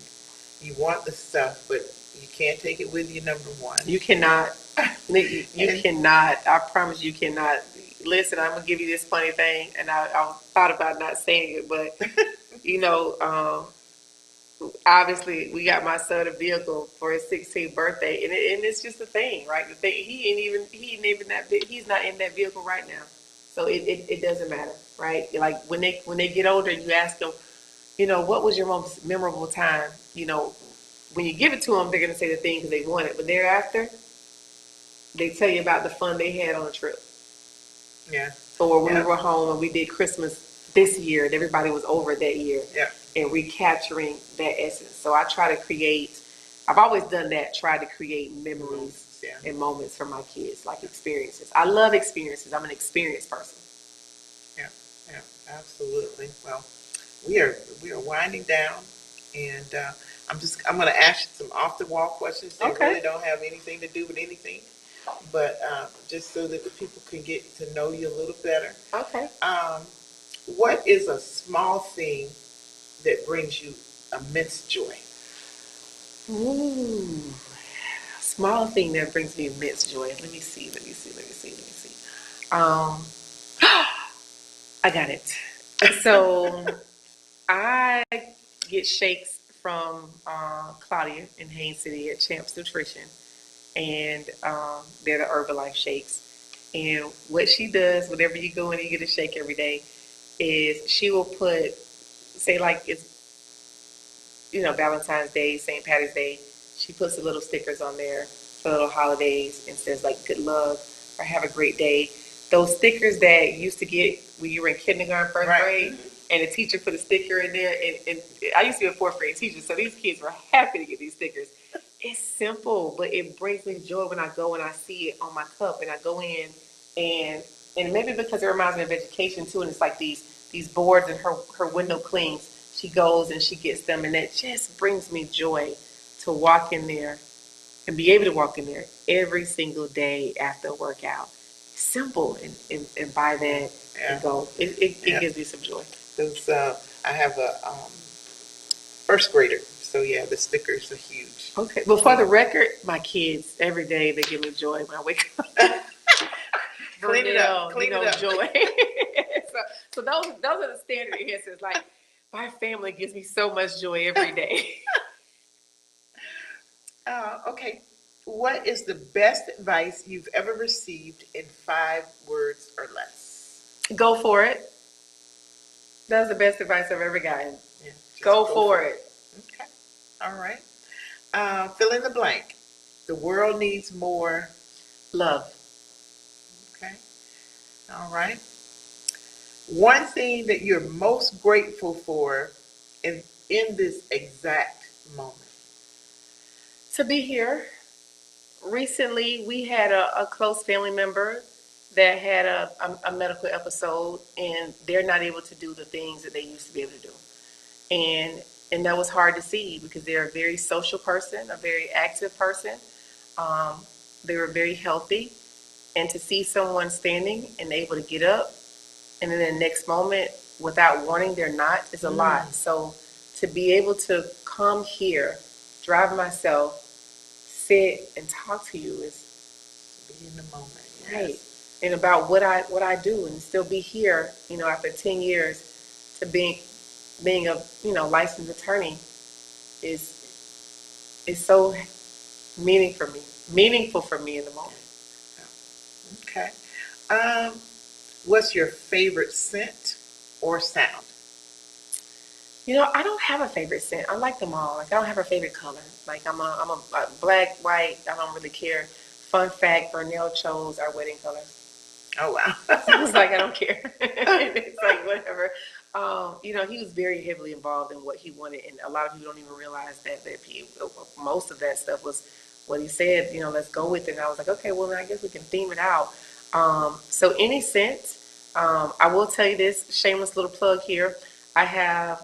you want the stuff, but you can't take it with you, number one. You cannot. You cannot. I promise you cannot. Listen, I'm going to give you this funny thing, and I thought about not saying it, but, obviously we got my son a vehicle for his 16th birthday, and it's just a thing, right? The thing, he's not in that vehicle right now. So it doesn't matter, right? Like when they get older, you ask them, what was your most memorable time, when you give it to them, they're going to say the thing because they want it. But thereafter, they tell you about the fun they had on the trip. Yeah. Or when we were home and we did Christmas this year and everybody was over that year. Yeah. And recapturing that essence. So I try to create, I've always done that, try to create memories and moments for my kids, like experiences. I love experiences. I'm an experienced person. Yeah, yeah, absolutely. Well, we are winding down, and I'm going to ask you some off the wall questions that really don't have anything to do with anything, but just so that the people can get to know you a little better. Okay. What is a small thing that brings you immense joy? Ooh, small thing that brings me immense joy. Let me see. I got it. So I get shakes from Claudia in Haines City at Champs Nutrition, and they're the Herbalife shakes. And what she does, whenever you go in and you get a shake every day, is she will put, say like it's, Valentine's Day, St. Patty's Day, she puts the little stickers on there for little holidays and says like good luck or have a great day. Those stickers that you used to get when you were in kindergarten, first grade, and the teacher put a sticker in there. And I used to be a fourth grade teacher, so these kids were happy to get these stickers. It's simple, but it brings me joy when I go and I see it on my cup and I go in and maybe because it reminds me of education too, and it's like these boards and her window clings. She goes and she gets them, and it just brings me joy to walk in there and be able to walk in there every single day after a workout. Simple and buy that and go. It gives me some joy. Those, I have a first grader, so the stickers are huge. Okay, well, for the record, my kids every day they give me joy when I wake up. Clean it up. Joy. so those are the standard answers. Like my family gives me so much joy every day. Okay. What is the best advice you've ever received in 5 words or less? Go for it. That's the best advice I've ever gotten. Yeah, go for it. Okay. All right. Fill in the blank. The world needs more love. Okay. All right. One thing that you're most grateful for in this exact moment. To be here. Recently, we had a close family member that had a medical episode, and they're not able to do the things that they used to be able to do. And that was hard to see because they're a very social person, a very active person. They were very healthy. And to see someone standing and able to get up, and then the next moment, without warning, they're not, is a lot. So to be able to come here, drive myself, sit and talk to you is be in the moment. Right. And about what I do and still be here, after 10 years to being a licensed attorney is so meaningful for me in the moment. Okay. What's your favorite scent or sound? I don't have a favorite scent. I like them all. Like I don't have a favorite color. Like I'm a black, white. I don't really care. Fun fact: Bernell chose our wedding colors. Oh wow! I was like, I don't care. It's like whatever. He was very heavily involved in what he wanted, and a lot of people don't even realize that most of that stuff was what he said. Let's go with it. And I was like, okay, well, then I guess we can theme it out. So any scent. I will tell you this shameless little plug here. I have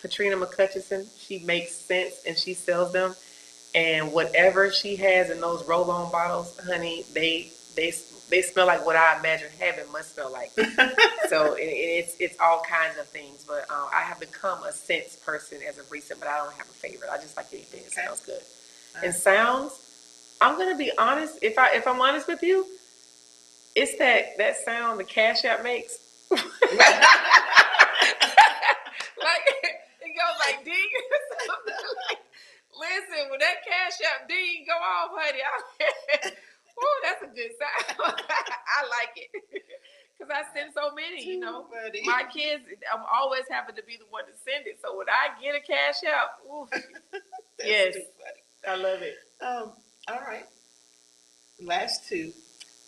Patrina McCutcheon. She makes scents and she sells them. And whatever she has in those roll-on bottles, honey, they smell like what I imagine heaven must smell like. So it's all kinds of things. But I have become a scents person as of recent, but I don't have a favorite. I just like anything that smells good. Right. And sounds, I'm gonna be honest. If I'm honest with you, it's that sound the Cash App makes. Like it goes like ding. Listen, when that Cash App ding go off, honey, that's a good sound. I like it because I send so many. know, my kids, I'm always having to be the one to send it. So when I get a cash out, ooh, yes, too funny. I love it. All right. Last two.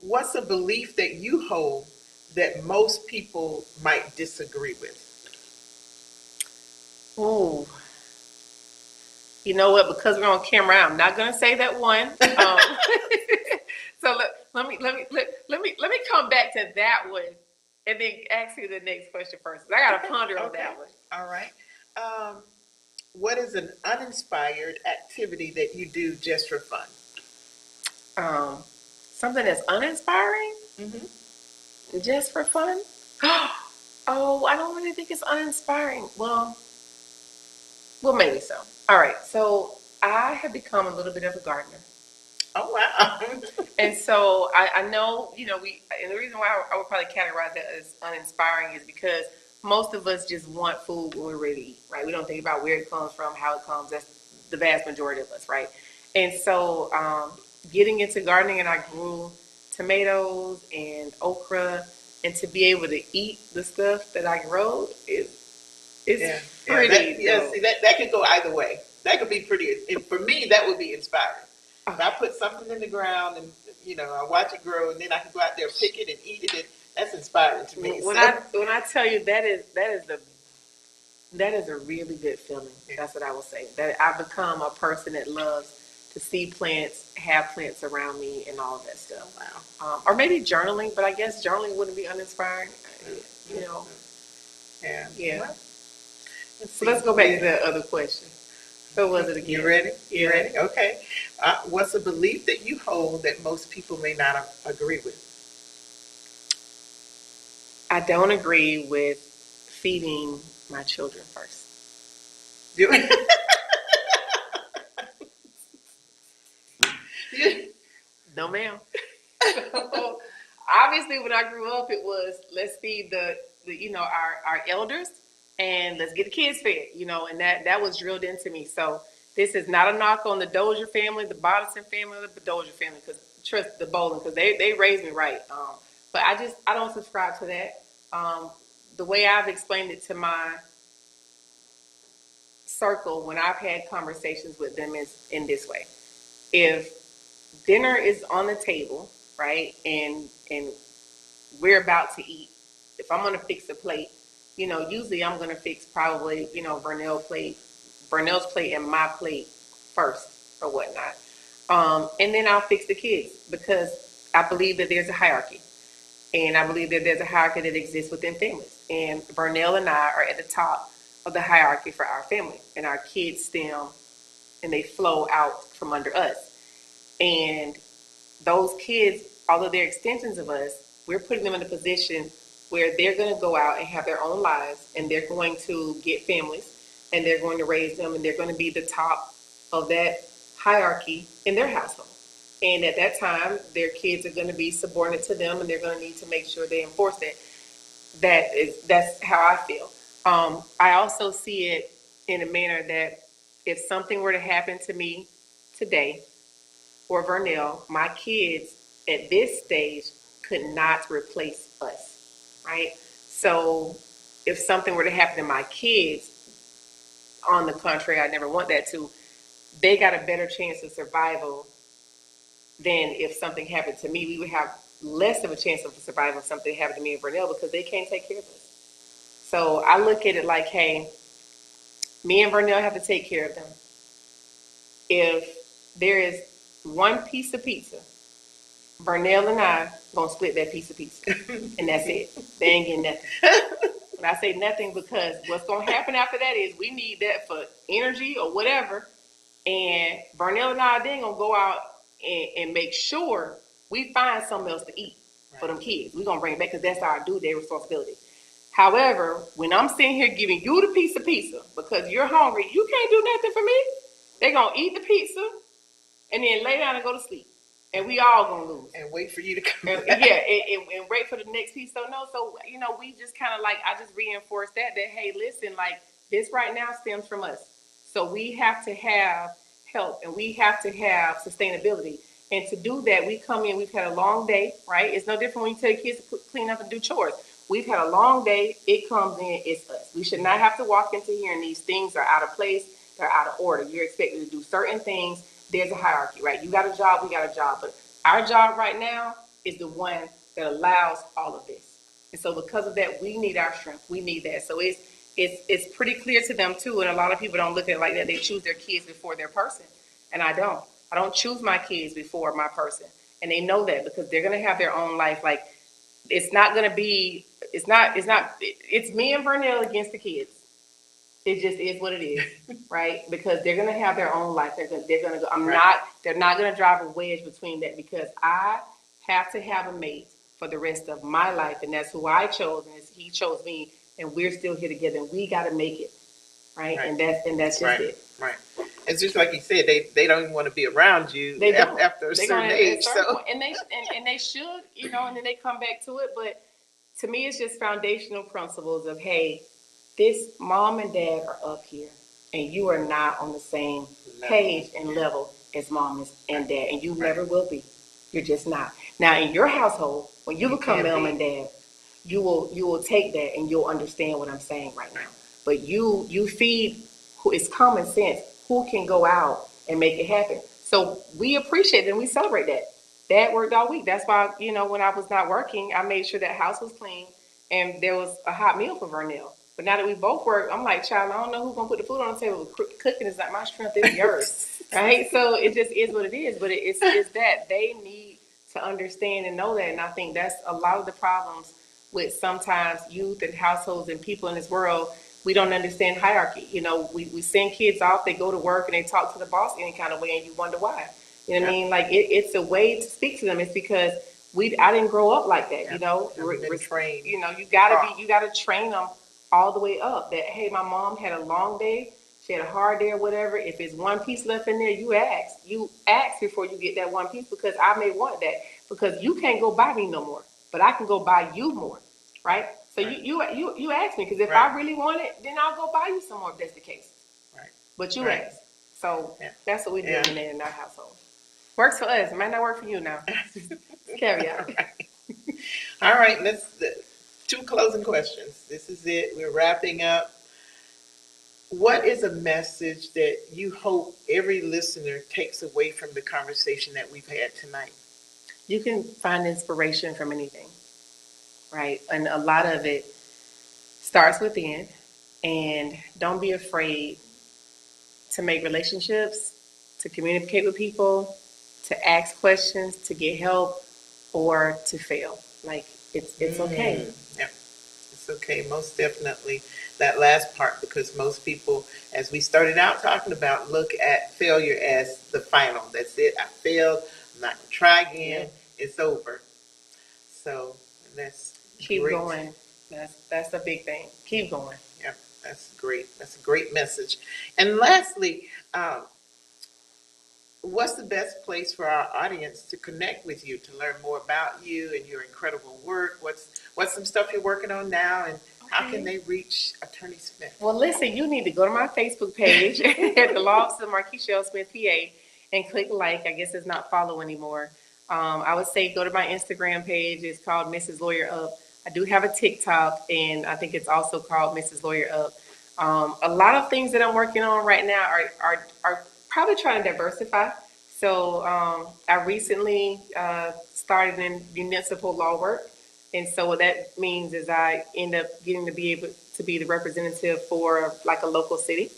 What's a belief that you hold that most people might disagree with? Ooh. You know what? Because we're on camera, I'm not going to say that one. So let me come back to that one, and then ask you the next question first. I got to ponder on that one. All right. What is an uninspired activity that you do just for fun? Something that's uninspiring, just for fun. Oh, I don't really think it's uninspiring. Well, maybe so. All right. So I have become a little bit of a gardener. Oh, wow. And so I know, and the reason why I would probably categorize that as uninspiring is because most of us just want food when we're ready to eat, right? We don't think about where it comes from, how it comes. That's the vast majority of us, right? And so getting into gardening, and I grew tomatoes and okra, and to be able to eat the stuff that I grow is pretty. That could go either way. That could be pretty. And for me, that would be inspiring. If I put something in the ground and I watch it grow, and then I can go out there, pick it, and eat it, that's inspiring to me. When I tell you that is a really good feeling. Yeah. That's what I will say. That I've become a person that loves to see plants, have plants around me, and all of that stuff. Wow. Or maybe journaling, but I guess journaling wouldn't be uninspiring. Yeah. So let's go back to that other question. What was it again? You ready? Yeah. Ready? Okay. What's a belief that you hold that most people may not agree with? I don't agree with feeding my children first. Do it. No, ma'am. So, obviously, when I grew up, it was let's feed our elders, and let's get the kids fed, and that was drilled into me. So this is not a knock on the Dozier family, the Bodison family, the Dozier family, because trust the Bowling, because they raised me right. But I don't subscribe to that. The way I've explained it to my circle when I've had conversations with them is in this way. If dinner is on the table, right, and we're about to eat, if I'm going to fix a plate, usually I'm going to fix probably, Vernell's plate and my plate first or whatnot. And then I'll fix the kids, because I believe that there's a hierarchy. And I believe that there's a hierarchy that exists within families. And Vernell and I are at the top of the hierarchy for our family. And our kids stem and they flow out from under us. And those kids, although they're extensions of us, we're putting them in a position where they're going to go out and have their own lives, and they're going to get families, and they're going to raise them, and they're going to be the top of that hierarchy in their household. And at that time, their kids are going to be subordinate to them, and they're going to need to make sure they enforce it. That's how I feel. I also see it in a manner that if something were to happen to me today, or Vernell, my kids at this stage could not replace us, right? So if something were to happen to my kids, on the contrary, I never want that to, they got a better chance of survival than if something happened to me. We would have less of a chance of survival if something happened to me and Vernell, because they can't take care of us. So I look at it like, hey, me and Vernell have to take care of them. If there is one piece of pizza, Vernell and I gonna split that piece of pizza, and that's it. They ain't getting nothing. And I say nothing because what's gonna happen after that is we need that for energy or whatever, and Vernell and I then gonna go out and make sure we find something else to eat for them kids. We're gonna bring it back because that's our due day responsibility. However, when I'm sitting here giving you the piece of pizza because you're hungry, you can't do nothing for me. They're gonna eat the pizza and then lay down and go to sleep. And we all gonna lose. And wait for you to come back. Yeah, and wait for the next piece. So we just kind of like, I just reinforce that hey, listen, like this right now stems from us. So we have to have help, and we have to have sustainability. And to do that, we come in, we've had a long day, right? It's no different when you tell your kids to clean up and do chores. We've had a long day. It comes in, it's us. We should not have to walk into here and these things are out of place, they're out of order. You're expected to do certain things. There's a hierarchy, right? You got a job, we got a job. But our job right now is the one that allows all of this. And so because of that, we need our strength. We need that. So it's pretty clear to them too. And a lot of people don't look at it like that. They choose their kids before their person. And I don't. I don't choose my kids before my person. And they know that because they're going to have their own life. Like, it's not going to be, it's me and Vernell against the kids. It just is what it is, right? Because they're going to have their own life. They're going to go, they're not going to drive a wedge between that because I have to have a mate for the rest of my life. And that's who I chose. And he chose me. And we're still here together. And we got to make it, right? And that's just it. Right. It's just like you said, they don't even want to be around you after a certain age. And they should, and then they come back to it. But to me, it's just foundational principles of, hey, this mom and dad are up here, and you are not on the same page and level as mom and dad, and you never will be. You're just not. Now, in your household, when you become mom and dad, you will take that and you'll understand what I'm saying right now. But you feed who is common sense, who can go out and make it happen. So we appreciate it and we celebrate that. That worked all week. That's why, when I was not working, I made sure that house was clean and there was a hot meal for Vernell. But now that we both work, I'm like, child, I don't know who's going to put the food on the table. Cooking is not my strength, it's yours. Right? So it just is what it is. But it's that they need to understand and know that. And I think that's a lot of the problems with sometimes youth and households and people in this world. We don't understand hierarchy. We send kids off, they go to work and they talk to the boss any kind of way and you wonder why. You know what I mean? Like it's a way to speak to them. It's because I didn't grow up like that, Been trained. You gotta train them all the way up that, hey, my mom had a long day, she had a hard day or whatever. If it's one piece left in there, you ask before you get that one piece because I may want that because you can't go buy me no more, but I can go buy you more, right? So you ask me because if I really want it, then I'll go buy you some more if that's the case. Right. But you ask. So that's what we do in our household. Works for us. It might not work for you now. Caveat. All right. Two closing questions. This is it. We're wrapping up. What is a message that you hope every listener takes away from the conversation that we've had tonight? You can find inspiration from anything, right? And a lot of it starts within. And don't be afraid to make relationships, to communicate with people, to ask questions, to get help, or to fail. Like, it's okay. Yeah, it's okay. Most definitely that last part, because most people, as we started out talking about, look at failure as the final. That's it. I failed. I'm not going to try again. Yeah. It's over. So that's keep going. That's the big thing. Keep going. Yeah, that's great. That's a great message. And lastly, what's the best place for our audience to connect with you, to learn more about you and your incredible work? What's some stuff you're working on now, and how can they reach Attorney Smith? Well, listen, you need to go to my Facebook page at the Law Office of Marquise Smith, PA, and click like. I guess it's not follow anymore. I would say go to my Instagram page. It's called Mrs. Lawyer Up. I do have a TikTok, and I think it's also called Mrs. Lawyer Up. A lot of things that I'm working on right now are probably trying to diversify. So I recently started in municipal law work. And so what that means is I end up getting to be able to be the representative for like a local city.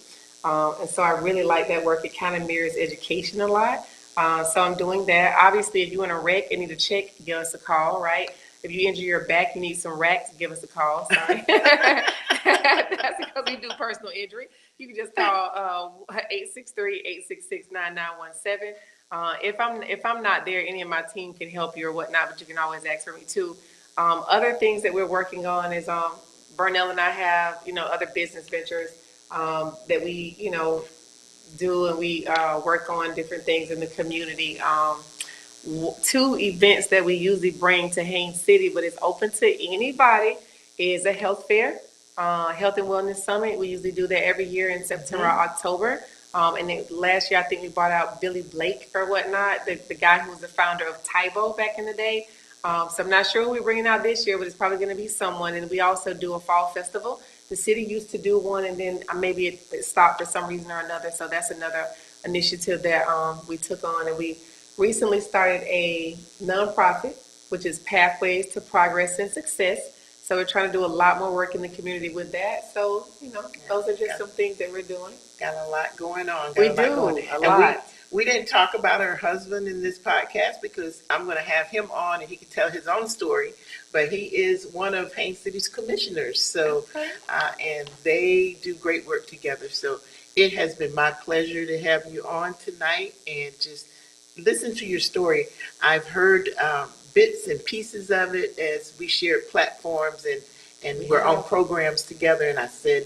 And so I really like that work. It kind of mirrors education a lot. So I'm doing that. Obviously, if you're in a wreck and need a check, give us a call, right? If you injure your back, you need some racks, give us a call. Sorry. That's because we do personal injury. You can just call 863-866-9917. If I'm not there, any of my team can help you or whatnot, but you can always ask for me too. Other things that we're working on is Vernell and I have, other business ventures that we, do, and we work on different things in the community. 2 events that we usually bring to Haines City, but it's open to anybody, is a health fair, Health and Wellness Summit. We usually do that every year in September or October. And then last year, I think we brought out Billy Blake or whatnot, the guy who was the founder of Tybo back in the day. So I'm not sure who we're bringing out this year, but it's probably going to be someone. And we also do a fall festival. The city used to do one, and then maybe it stopped for some reason or another. So that's another initiative that we took on. And we recently started a nonprofit, which is Pathways to Progress and Success. So we're trying to do a lot more work in the community with that. So, those are just some things that we're doing. Got a lot going on. We do, a And lot. we didn't talk about her husband in this podcast because I'm going to have him on and he can tell his own story. But he is one of Haines City's commissioners. So, Okay. and they do great work together. So it has been my pleasure to have you on tonight and just listen to your story. I've heard bits and pieces of it as we shared platforms and we're on programs together. And I said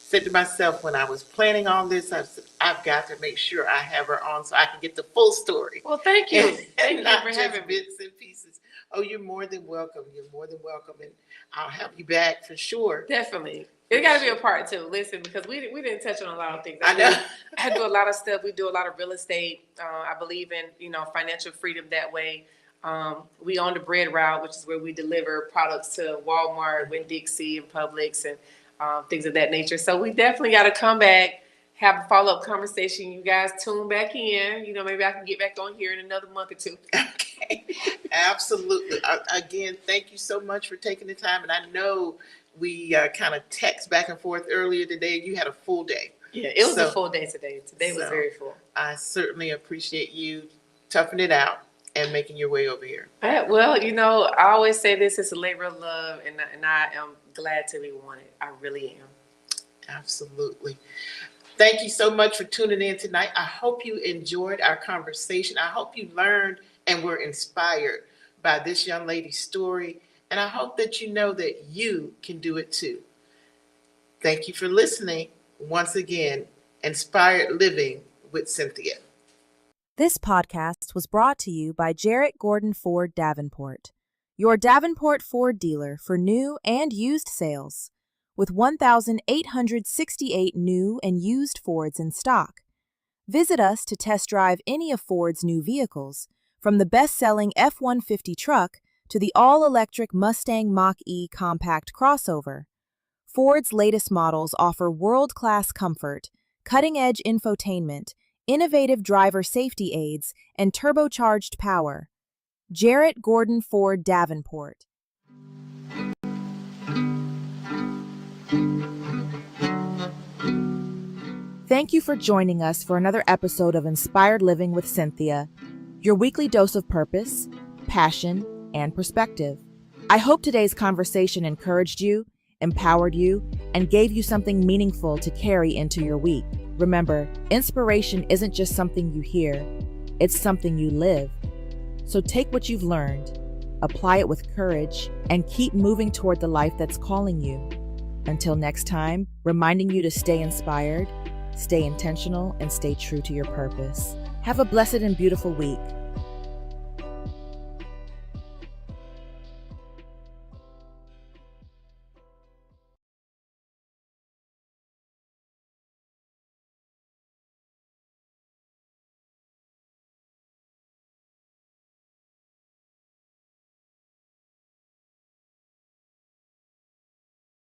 to myself when I was planning all this, I said, I've got to make sure I have her on so I can get the full story. Well, thank you. And Thank you not for just having me. bits and pieces. Oh, you're more than welcome. You're more than welcome. And I'll have you back for sure. Definitely. It got to be a part two. Listen, because we didn't touch on a lot of things. I know. I do a lot of stuff. We do a lot of real estate. I believe in, financial freedom that way. We own the bread route, which is where we deliver products to Walmart, Winn-Dixie, and Publix, and things of that nature. So we definitely got to come back, have a follow-up conversation. You guys tune back in. Maybe I can get back on here in another month or two. Okay, absolutely. Again, thank you so much for taking the time. And I know we kind of text back and forth earlier today. You had a full day. Yeah, it was a full day today. Today was very full. I certainly appreciate you toughing it out and making your way over here. Well, I always say this is a labor of love, and I am glad to be wanted. I really am. Absolutely. Thank you so much for tuning in tonight. I hope you enjoyed our conversation. I hope you learned and were inspired by this young lady's story. And I hope that you know that you can do it too. Thank you for listening. Once again, Inspired Living with Cynthia. This podcast was brought to you by Jarrett Gordon Ford Davenport, your Davenport Ford dealer for new and used sales, with 1,868 new and used Fords in stock. Visit us to test drive any of Ford's new vehicles, from the best-selling F-150 truck to the all-electric Mustang Mach-E compact crossover. Ford's latest models offer world-class comfort, cutting-edge infotainment, innovative driver safety aids, and turbocharged power. Jarrett Gordon Ford Davenport. Thank you for joining us for another episode of Inspired Living with Cynthia, your weekly dose of purpose, passion, and perspective. I hope today's conversation encouraged you, empowered you, and gave you something meaningful to carry into your week. Remember, inspiration isn't just something you hear, it's something you live. So take what you've learned, apply it with courage, and keep moving toward the life that's calling you. Until next time, reminding you to stay inspired, stay intentional, and stay true to your purpose. Have a blessed and beautiful week.